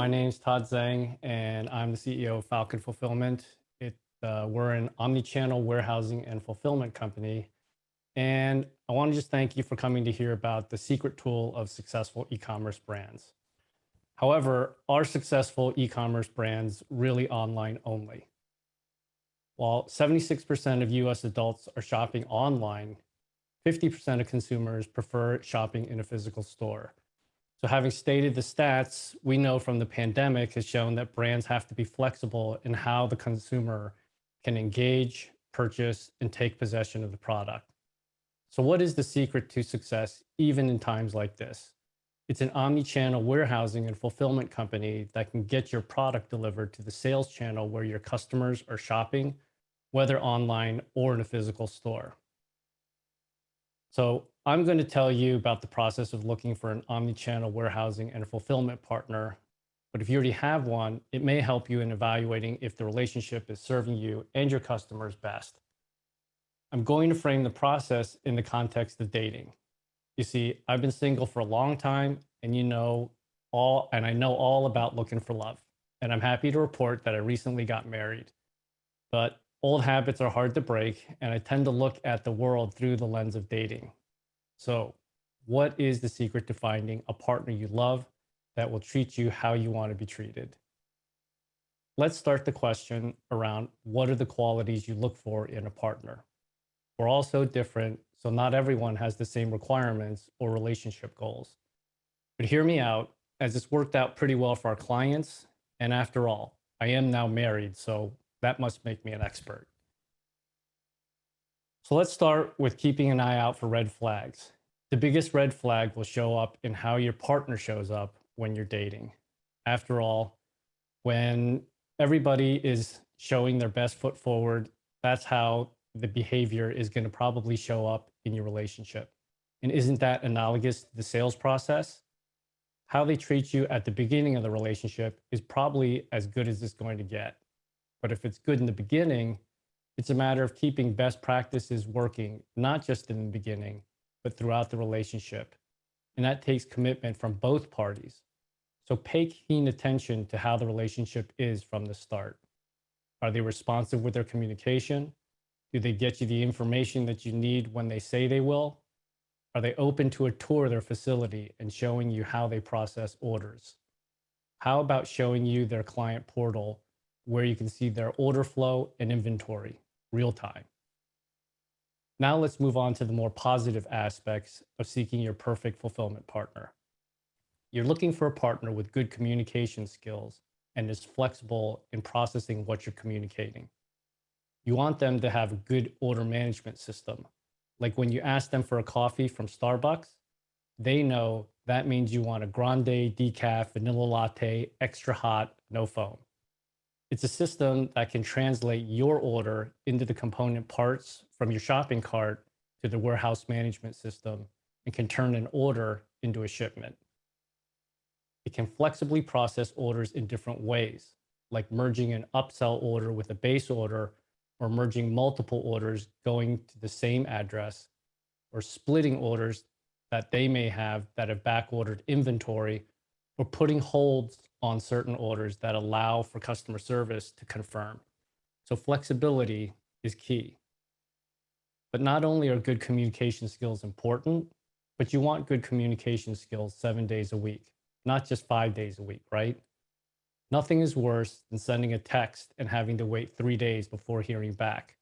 My name's Todd Zhang, and I'm the CEO of Falcon Fulfillment. We're an omni-channel warehousing and fulfillment company. And I want to just thank you for coming to hear about the secret tool of successful e-commerce brands. However, are successful e-commerce brands really online only? While 76% of US adults are shopping online, 50% of consumers prefer shopping in a physical store. So having stated the stats, we know from the pandemic has shown that brands have to be flexible in how the consumer can engage, purchase, and take possession of the product. So what is the secret to success even in times like this? It's an omni-channel warehousing and fulfillment company that can get your product delivered to the sales channel where your customers are shopping, whether online or in a physical store. So I'm going to tell you about the process of looking for an omni-channel warehousing and fulfillment partner. But if you already have one, it may help you in evaluating if the relationship is serving you and your customers best. I'm going to frame the process in the context of dating. You see, I've been single for a long time, and I know all about looking for love. And I'm happy to report that I recently got married. But old habits are hard to break, and I tend to look at the world through the lens of dating. So, what is the secret to finding a partner you love that will treat you how you want to be treated? Let's start the question around what are the qualities you look for in a partner? We're all so different, so not everyone has the same requirements or relationship goals. But hear me out, as it's worked out pretty well for our clients, and after all, I am now married, so that must make me an expert. So let's start with keeping an eye out for red flags. The biggest red flag will show up in how your partner shows up when you're dating. After all, when everybody is showing their best foot forward, that's how the behavior is going to probably show up in your relationship. And isn't that analogous to the sales process? How they treat you at the beginning of the relationship is probably as good as it's going to get. But if it's good in the beginning, it's a matter of keeping best practices working, not just in the beginning, but throughout the relationship. And that takes commitment from both parties. So pay keen attention to how the relationship is from the start. Are they responsive with their communication? Do they get you the information that you need when they say they will? Are they open to a tour of their facility and showing you how they process orders? How about showing you their client portal where you can see their order flow and inventory real time? Now let's move on to the more positive aspects of seeking your perfect fulfillment partner. You're looking for a partner with good communication skills and is flexible in processing what you're communicating. You want them to have a good order management system. Like when you ask them for a coffee from Starbucks, they know that means you want a grande, decaf, vanilla latte, extra hot, no foam. It's a system that can translate your order into the component parts from your shopping cart to the warehouse management system and can turn an order into a shipment. It can flexibly process orders in different ways, like merging an upsell order with a base order or merging multiple orders going to the same address or splitting orders that they may have that have back-ordered inventory or putting holds on certain orders that allow for customer service to confirm. So flexibility is key. But not only are good communication skills important, but you want good communication skills 7 days a week, not just 5 days a week, right? Nothing is worse than sending a text and having to wait 3 days before hearing back.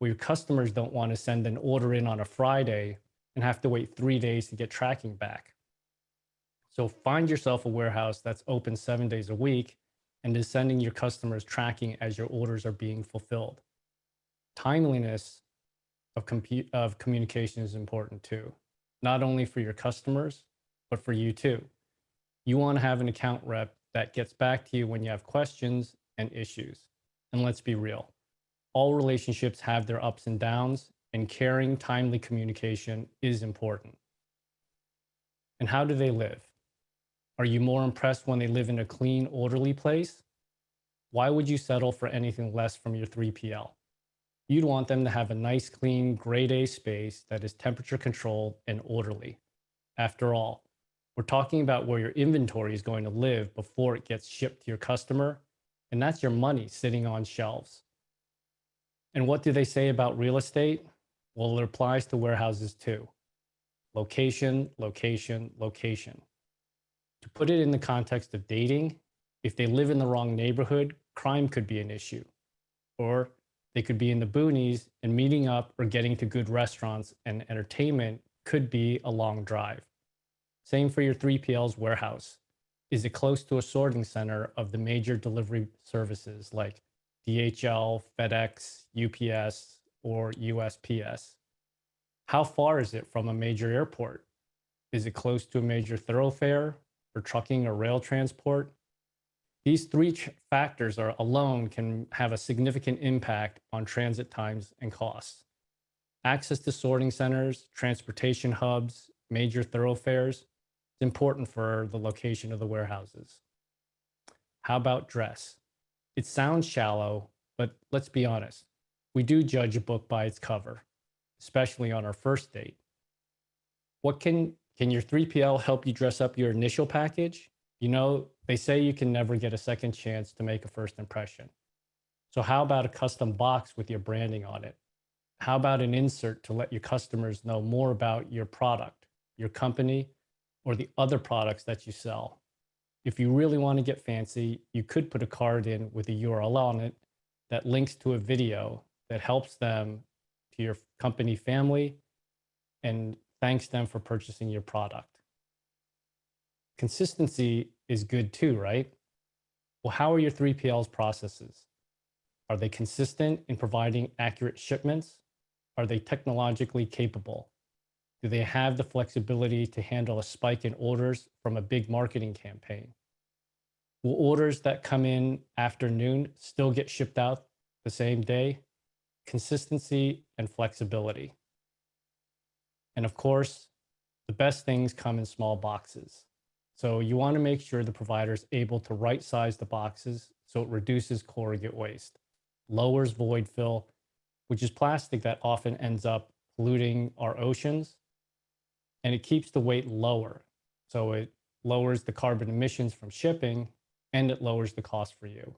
Well, your customers don't want to send an order in on a Friday and have to wait 3 days to get tracking back. So find yourself a warehouse that's open 7 days a week and is sending your customers tracking as your orders are being fulfilled. Timeliness of communication is important too, not only for your customers, but for you too. You want to have an account rep that gets back to you when you have questions and issues. And let's be real, all relationships have their ups and downs, and caring, timely communication is important. And how do they live? Are you more impressed when they live in a clean, orderly place? Why would you settle for anything less from your 3PL? You'd want them to have a nice, clean, grade A space that is temperature controlled and orderly. After all, We're talking about where your inventory is going to live before it gets shipped to your customer. And that's your money sitting on shelves. And what do they say about real estate? Well, it applies to warehouses too. Location, location, location. To put it in the context of dating, if they live in the wrong neighborhood, crime could be an issue. Or they could be in the boonies and meeting up or getting to good restaurants and entertainment could be a long drive. Same for your 3PL's warehouse. Is it close to a sorting center of the major delivery services like DHL, FedEx, UPS, or USPS? How far is it from a major airport? Is it close to a major thoroughfare for trucking or rail transport? These three factors alone can have a significant impact on transit times and costs. Access to sorting centers, transportation hubs, major thoroughfares is important for the location of the warehouses. How about dress? It sounds shallow, but let's be honest. We do judge a book by its cover, especially on our first date. What can your 3PL help you dress up your initial package? You know, they say you can never get a second chance to make a first impression. So how about a custom box with your branding on it? How about an insert to let your customers know more about your product, your company, or the other products that you sell? If you really want to get fancy, you could put a card in with a URL on it that links to a video that helps them to your company family and thanks them for purchasing your product. Consistency is good too, right? Well, how are your 3PL's processes? Are they consistent in providing accurate shipments? Are they technologically capable? Do they have the flexibility to handle a spike in orders from a big marketing campaign? Will orders that come in afternoon still get shipped out the same day? Consistency and flexibility. And of course, the best things come in small boxes. So you want to make sure the provider is able to right size the boxes so it reduces corrugate waste, lowers void fill, which is plastic that often ends up polluting our oceans, and it keeps the weight lower. So it lowers the carbon emissions from shipping and it lowers the cost for you.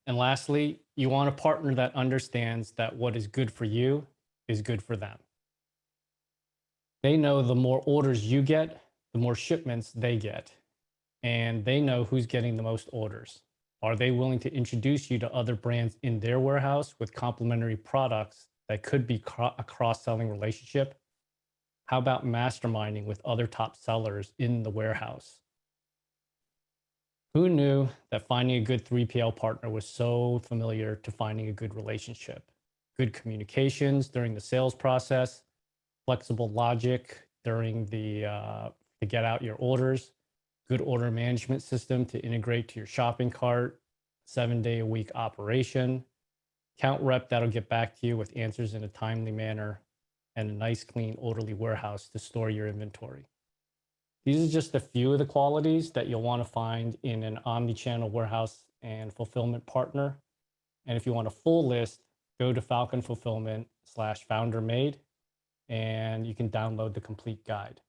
And lastly, you want a partner that understands that what is good for you is good for them. They know the more orders you get, the more shipments they get. And they know who's getting the most orders. Are they willing to introduce you to other brands in their warehouse with complementary products that could be a cross-selling relationship? How about masterminding with other top sellers in the warehouse? Who knew that finding a good 3PL partner was so familiar to finding a good relationship? Good communications during the sales process, flexible logic during to get out your orders, good order management system to integrate to your shopping cart, 7-day-a-week operation, account rep that'll get back to you with answers in a timely manner, and a nice, clean, orderly warehouse to store your inventory. These are just a few of the qualities that you'll want to find in an omni-channel warehouse and fulfillment partner. And if you want a full list, go to Falcon Fulfillment/Founder Made, and you can download the complete guide.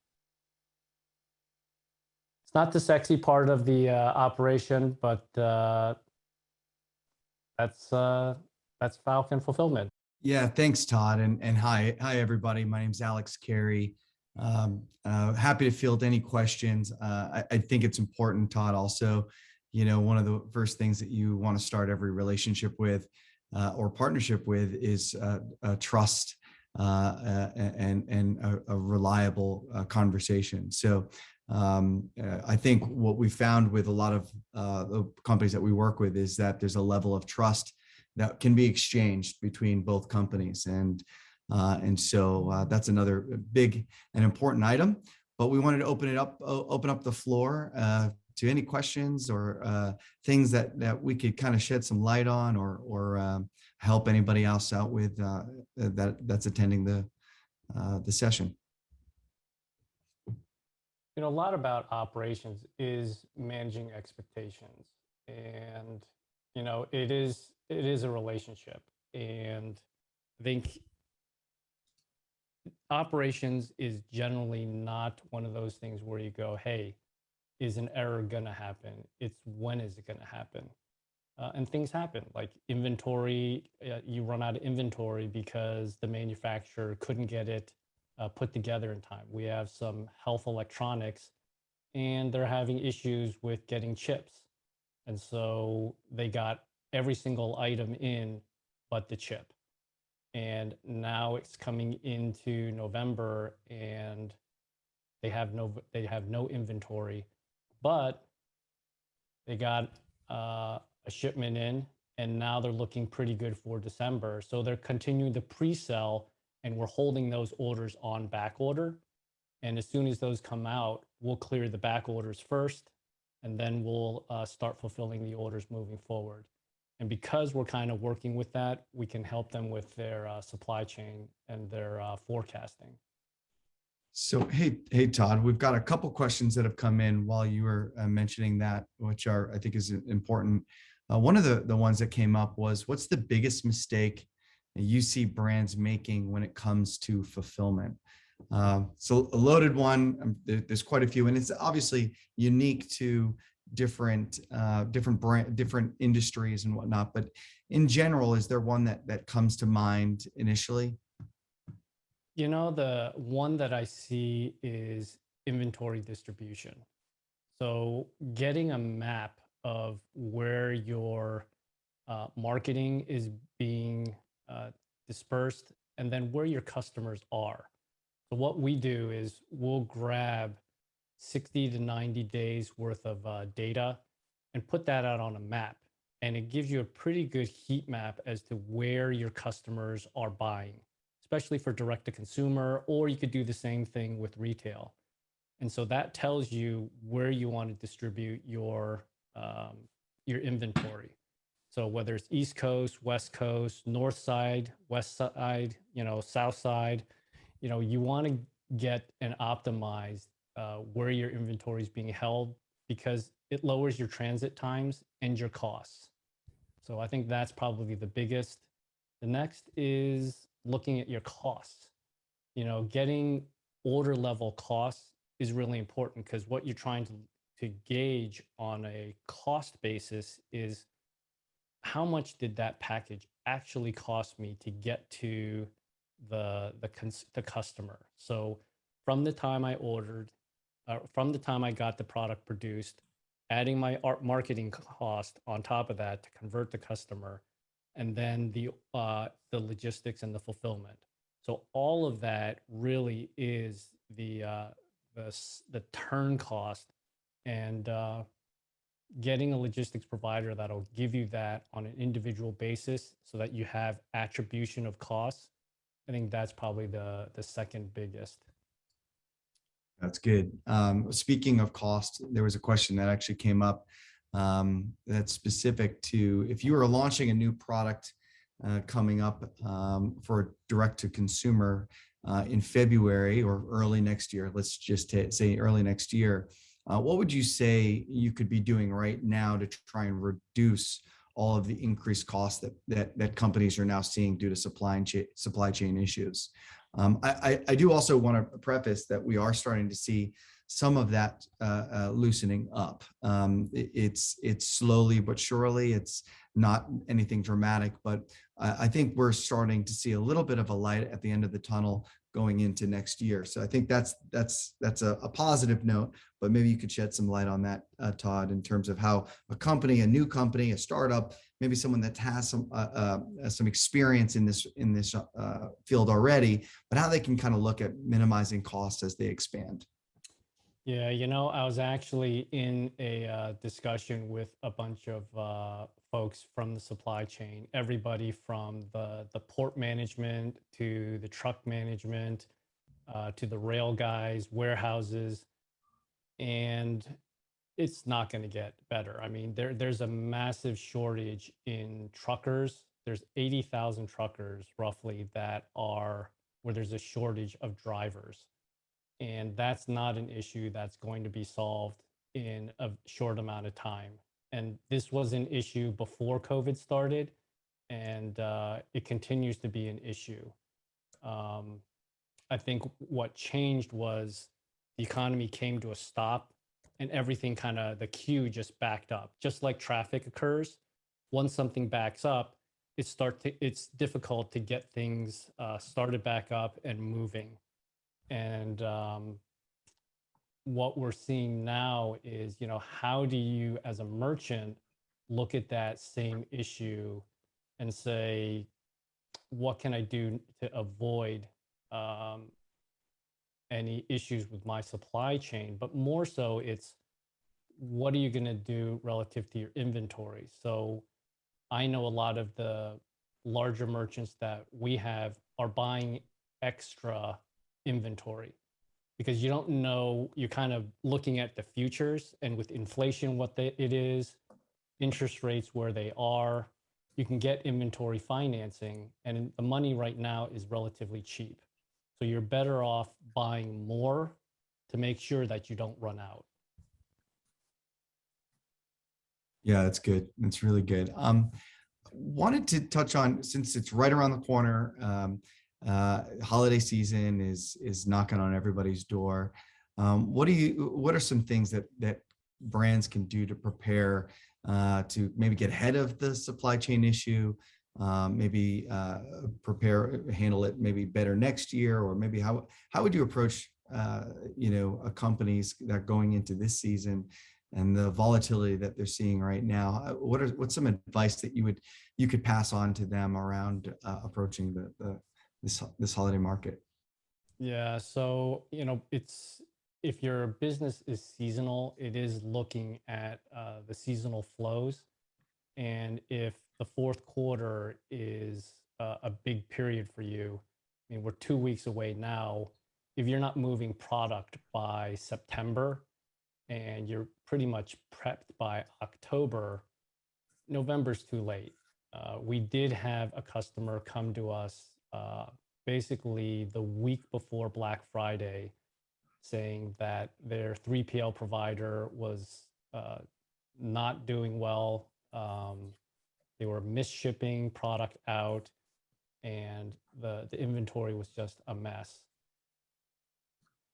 It's not the sexy part of the operation, but that's Falcon Fulfillment. Yeah, thanks, Todd. And hi everybody. My name's Alex Carey. Happy to field any questions. I think it's important, Todd, also, you know, one of the first things that you want to start every relationship with or partnership with is trust and a reliable conversation. So I think what we found with a lot of the companies that we work with is that there's a level of trust that can be exchanged between both companies. And so that's another big and important item. But we wanted to open up the floor to any questions or things that we could kind of shed some light on or help anybody else out with that's attending the session. You know, a lot about operations is managing expectations, and you know, it is a relationship, and I think operations is generally not one of those things where you go, hey, is an error going to happen? It's when is it going to happen? And things happen like inventory. You run out of inventory because the manufacturer couldn't get it put together in time. We have some health electronics and they're having issues with getting chips. And so they got every single item in but the chip. And now it's coming into November and they have no inventory, but they got a shipment in, and now they're looking pretty good for December. So they're continuing to pre-sell, and we're holding those orders on back order. And as soon as those come out, we'll clear the back orders first, and then we'll start fulfilling the orders moving forward. And because we're kind of working with that, we can help them with their supply chain and their forecasting. So, hey, Todd, we've got a couple questions that have come in while you were mentioning that, which are, I think, is important. One of the ones that came up was, what's the biggest mistake you see brands making when it comes to fulfillment? So a loaded one. There's quite a few, and it's obviously unique to different industries and whatnot. But in general, is there one that comes to mind initially? The one that I see is inventory distribution. So getting a map of where your marketing is being dispersed and then where your customers are. So what we do is we'll grab 60 to 90 days worth of data and put that out on a map. And it gives you a pretty good heat map as to where your customers are buying, especially for direct to consumer, or you could do the same thing with retail. And so that tells you where you want to distribute your inventory. So whether it's East Coast, West Coast, North Side, West Side, South Side, you want to get and optimize where your inventory is being held because it lowers your transit times and your costs. So I think that's probably the biggest. The next is looking at your costs. Getting order level costs is really important because what you're trying to gauge on a cost basis is how much did that package actually cost me to get to the customer. So from the time I ordered, from the time I got the product produced, adding my marketing cost on top of that to convert the customer, and then the logistics and the fulfillment. So all of that really is the turn cost, and getting a logistics provider that'll give you that on an individual basis so that you have attribution of costs. I think that's probably the second biggest. That's good. Speaking of cost, there was a question that actually came up that's specific to if you were launching a new product coming up for direct to consumer in February or early next year. Let's just say early next year. What would you say you could be doing right now to try and reduce all of the increased costs that companies are now seeing due to supply chain issues? I do also want to preface that we are starting to see some of that loosening up. It's slowly but surely. It's not anything dramatic, but I think we're starting to see a little bit of a light at the end of the tunnel going into next year. So I think that's a positive note, but maybe you could shed some light on that, Todd, in terms of how a new company, a startup, maybe someone that has some experience in this field already, but how they can kind of look at minimizing costs as they expand. Yeah, I was actually in a discussion with a bunch of folks from the supply chain, everybody from the port management to the truck management to the rail guys, warehouses, and it's not going to get better. I mean, there's a massive shortage in truckers. There's 80,000 truckers roughly that are where there's a shortage of drivers. And that's not an issue that's going to be solved in a short amount of time. And this was an issue before COVID started, and it continues to be an issue. I think what changed was the economy came to a stop and everything kind of, the queue just backed up. Just like traffic occurs, once something backs up, it's difficult to get things started back up and moving. And what we're seeing now is, how do you as a merchant look at that same issue and say, what can I do to avoid um, any issues with my supply chain? But more so, it's what are you going to do relative to your inventory? So I know a lot of the larger merchants that we have are buying extra inventory because you don't know, you're kind of looking at the futures, and with inflation, it is, interest rates where they are, you can get inventory financing, and the money right now is relatively cheap. So you're better off buying more to make sure that you don't run out. Yeah, that's good. That's really good. Wanted to touch on, since it's right around the corner, holiday season is knocking on everybody's door. What are some things that brands can do to prepare to maybe get ahead of the supply chain issue, maybe handle it maybe better next year, or maybe how would you approach a companies that are going into this season and the volatility that they're seeing right now? What's some advice that you could pass on to them around approaching this holiday market? Yeah, so it's, if your business is seasonal, it is looking at the seasonal flows. And if the fourth quarter is a big period for you, I mean, we're 2 weeks away now. If you're not moving product by September and you're pretty much prepped by October, November's too late. We did have a customer come to us basically the week before Black Friday saying that their 3PL provider was not doing well. They were misshipping product out, and the inventory was just a mess.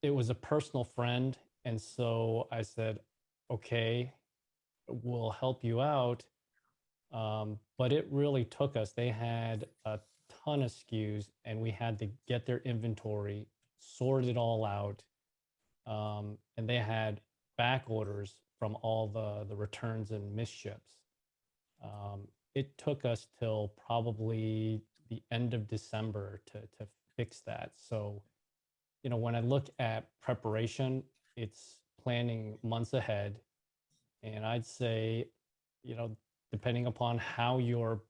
It was a personal friend, and so I said, okay, we'll help you out. But it really took us. They had a ton of SKUs, and we had to get their inventory, sort it all out, and they had back orders from all the returns and misships. It took us till probably the end of December to fix that. So, when I look at preparation, it's planning months ahead. And I'd say, you know, depending upon how your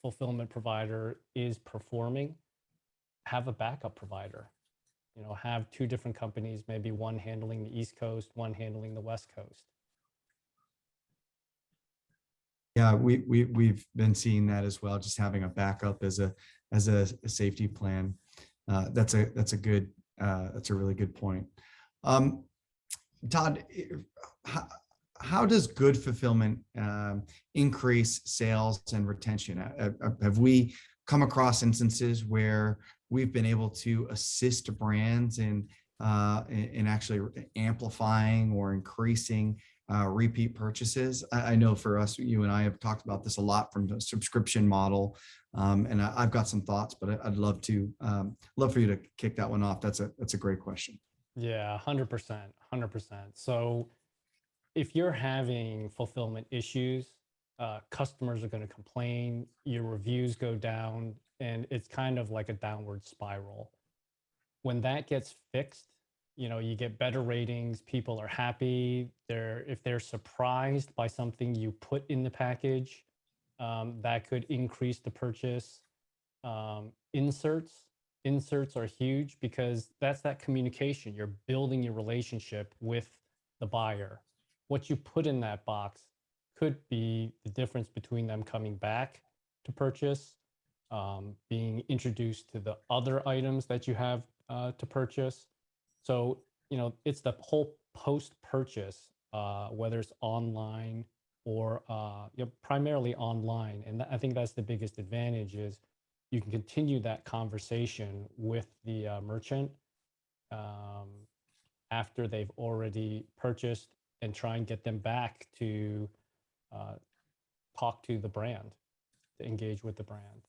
fulfillment provider is performing, have a backup provider. Have two different companies, maybe one handling the East Coast, one handling the West Coast. Yeah, we've been seeing that as well. Just having a backup as a safety plan. That's a really good point. Um, Todd, how does good fulfillment increase sales and retention? Have we come across instances where we've been able to assist brands in actually amplifying or increasing repeat purchases? I know for us, you and I have talked about this a lot from the subscription model, and I've got some thoughts, but I'd love for you to kick that one off. That's a great question. Yeah, 100%, 100%. So if you're having fulfillment issues, customers are going to complain, your reviews go down, and it's kind of like a downward spiral. When that gets fixed, you get better ratings, people are happy. If they're surprised by something you put in the package, that could increase the purchase. Inserts are huge because that's that communication. You're building your relationship with the buyer. What you put in that box could be the difference between them coming back to purchase, being introduced to the other items that you have to purchase. So, it's the whole post-purchase, whether it's online or primarily online. And I think that's the biggest advantage is you can continue that conversation with the merchant um, after they've already purchased, and try and get them back to uh, talk to the brand, to engage with the brand.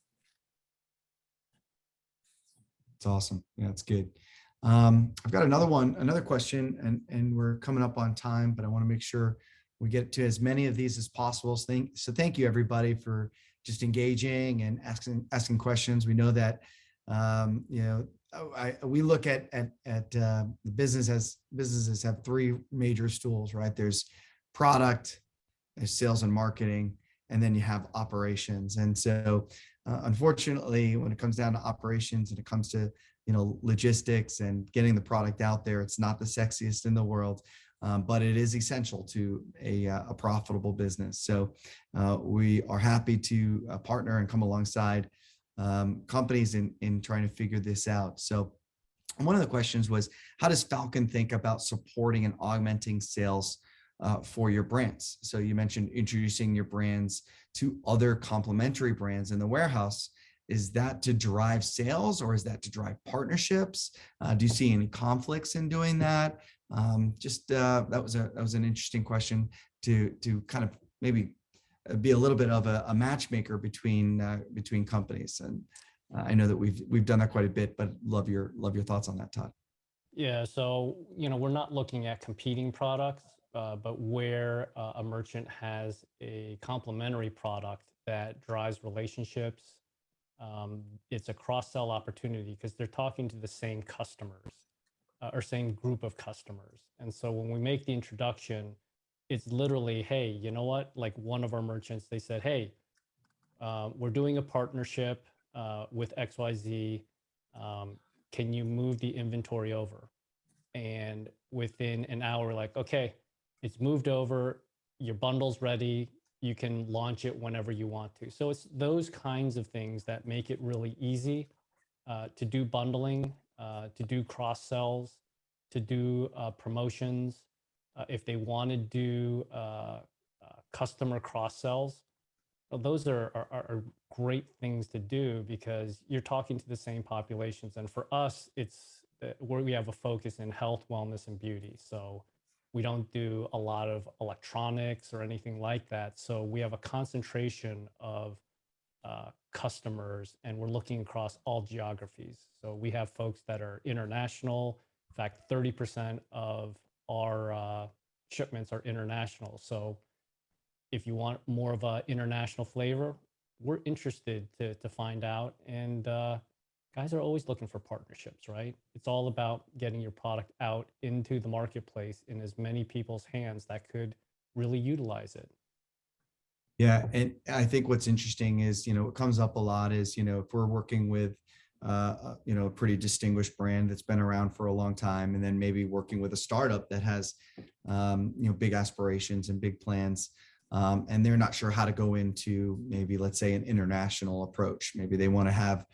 It's awesome. Yeah, it's good. I've got another question, and we're coming up on time, but I want to make sure we get to as many of these as possible. So thank you everybody for just engaging and asking questions. We know that you know we look at the business as businesses have three major stools, right? There's product, there's sales and marketing, and then you have operations. And so unfortunately, when it comes down to operations and it comes to logistics and getting the product out there, it's not the sexiest in the world, but it is essential to a profitable business. So we are happy to partner and come alongside companies in trying to figure this out. So one of the questions was, how does Falcon think about supporting and augmenting sales for your brands? So you mentioned introducing your brands to other complementary brands in the warehouse. Is that to drive sales, or is that to drive partnerships? Do you see any conflicts in doing that? That was an interesting question to kind of maybe be a little bit of a matchmaker between companies. And I know that we've done that quite a bit, but love your thoughts on that, Todd. Yeah, so we're not looking at competing products, but where a merchant has a complementary product that drives relationships, it's a cross-sell opportunity because they're talking to the same customers or same group of customers. And so when we make the introduction, it's literally, hey, you know what? Like one of our merchants, they said, hey, we're doing a partnership with XYZ. Um, can you move the inventory over? And within an hour, like, okay, it's moved over, your bundle's ready, you can launch it whenever you want to. So it's those kinds of things that make it really easy to do bundling, to do cross sells, to do promotions. If they want to do customer cross sells, well, those are great things to do because you're talking to the same populations. And for us, it's where we have a focus in health, wellness, and beauty. So we don't do a lot of electronics or anything like that. So we have a concentration of customers, and we're looking across all geographies. So we have folks that are international. In fact, 30% of our shipments are international. So if you want more of a international flavor, we're interested to find out. And guys are always looking for partnerships, right? It's all about getting your product out into the marketplace in as many people's hands that could really utilize it. Yeah, and I think what's interesting is, what comes up a lot is, if we're working with, a pretty distinguished brand that's been around for a long time, and then maybe working with a startup that has, big aspirations and big plans, and they're not sure how to go into maybe, let's say, an international approach. Maybe they want to have,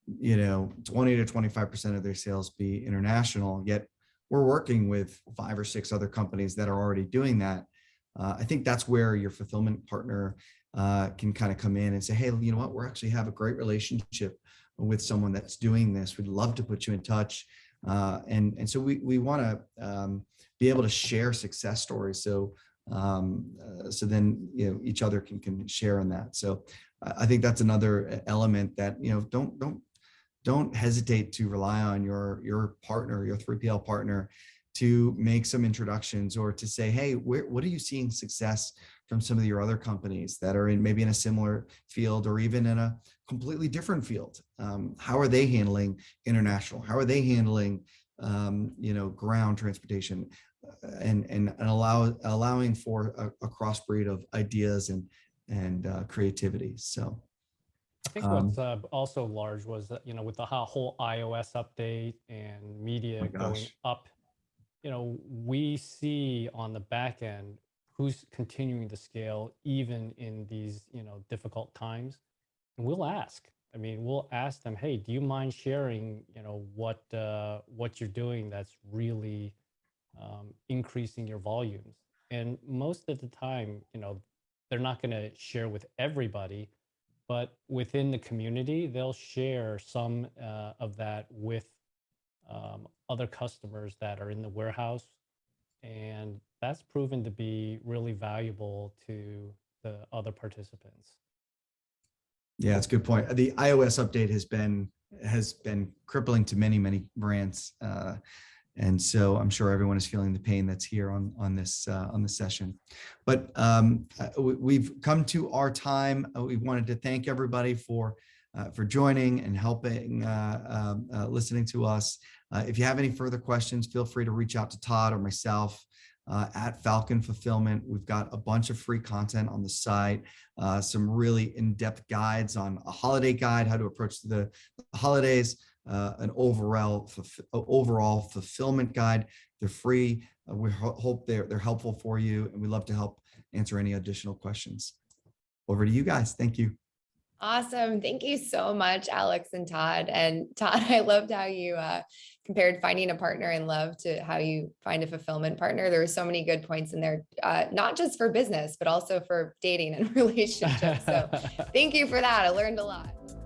20 to 25% of their sales be international, yet we're working with 5 or 6 other companies that are already doing that. I think that's where your fulfillment partner can kind of come in and say, hey, you know what, we're actually have a great relationship with someone that's doing this. We'd love to put you in touch. And so we want to be able to share success stories. So then, each other can share in that. So I think that's another element that, don't hesitate to rely on your partner, your 3PL partner, to make some introductions, or to say, hey, what are you seeing success from some of your other companies that are maybe in a similar field or even in a completely different field? How are they handling international? How are they handling ground transportation, and allowing for a crossbreed of ideas and creativity? So I think what's also large was that, with the whole iOS update and my media going gosh. up, we see on the back end who's continuing to scale even in these, difficult times. And we'll ask. I mean, we'll ask them, hey, do you mind sharing, what you're doing that's really increasing your volumes? And most of the time, they're not going to share with everybody, but within the community, they'll share some of that with other customers that are in the warehouse. And that's proven to be really valuable to the other participants. Yeah, that's a good point. The iOS update has been crippling to many brands, and so I'm sure everyone is feeling the pain that's here on this session. But we've come to our time. We wanted to thank everybody for joining and helping listening to us. If you have any further questions, feel free to reach out to Todd or myself at Falcon Fulfillment. We've got a bunch of free content on the site, some really in-depth guides on a holiday guide, how to approach the holidays, an overall fulfillment guide. They're free. We hope they're helpful for you, and we'd love to help answer any additional questions. Over to you guys. Thank you. Awesome. Thank you so much, Alex and Todd. And Todd, I loved how you compared finding a partner in love to how you find a fulfillment partner. There were so many good points in there, not just for business, but also for dating and relationships. So thank you for that. I learned a lot.